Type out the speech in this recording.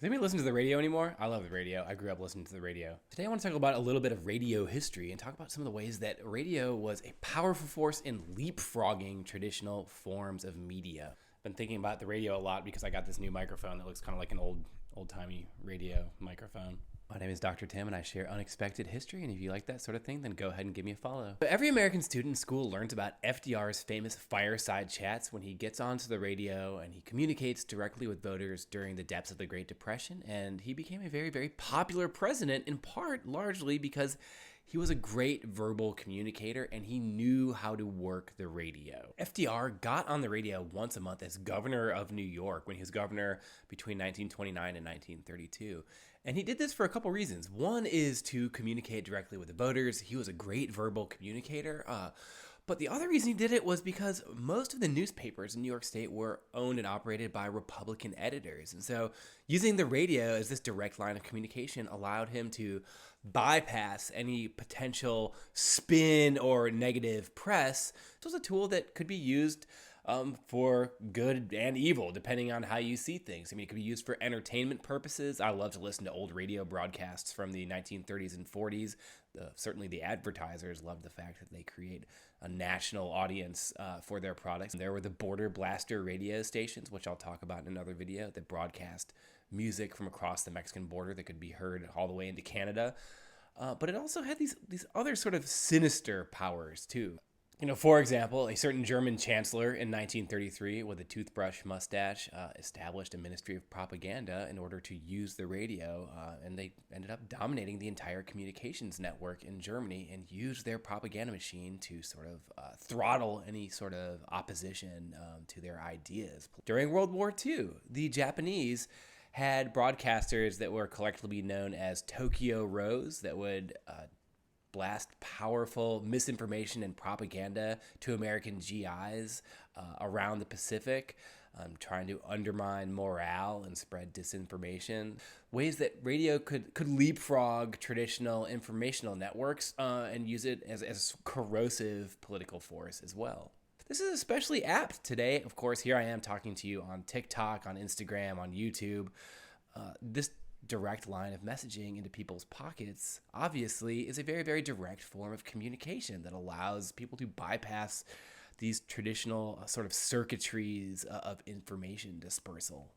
Does anybody listen to the radio anymore? I love the radio. I grew up listening to the radio. Today I want to talk about a little bit of radio history and talk about some of the ways that radio was a powerful force in leapfrogging traditional forms of media. I've been thinking about the radio a lot because I got this new microphone that looks kind of like an old-timey radio microphone. My name is Dr. Tim, and I share unexpected history, and if you like that sort of thing, then go ahead and give me a follow. But every American student in school learns about FDR's famous fireside chats when he gets onto the radio and he communicates directly with voters during the depths of the Great Depression, and he became a very, very popular president, in part largely because he was a great verbal communicator and he knew how to work the radio. FDR got on the radio once a month as governor of New York when he was governor between 1929 and 1932. And he did this for a couple reasons. One is to communicate directly with the voters. He was a great verbal communicator. But the other reason he did it was because most of the newspapers in New York State were owned and operated by Republican editors. And so using the radio as this direct line of communication allowed him to bypass any potential spin or negative press. It was a tool that could be used for good and evil, depending on how you see things. I mean, it could be used for entertainment purposes. I love to listen to old radio broadcasts from the 1930s and 40s. Certainly the advertisers loved the fact that they create a national audience for their products. There were the border blaster radio stations, which I'll talk about in another video, that broadcast music from across the Mexican border that could be heard all the way into Canada. But it also had these other sort of sinister powers, too. For example, a certain German chancellor in 1933 with a toothbrush mustache established a ministry of propaganda in order to use the radio, and they ended up dominating the entire communications network in Germany and used their propaganda machine to sort of throttle any sort of opposition to their ideas. During World War II, the Japanese had broadcasters that were collectively known as Tokyo Rose that would blast powerful misinformation and propaganda to American GIs around the Pacific, trying to undermine morale and spread disinformation. Ways that radio could leapfrog traditional informational networks and use it as a corrosive political force as well. This is especially apt today. Of course, here I am talking to you on TikTok, on Instagram, on YouTube. This direct line of messaging into people's pockets obviously is a very, very direct form of communication that allows people to bypass these traditional sort of circuitries of information dispersal.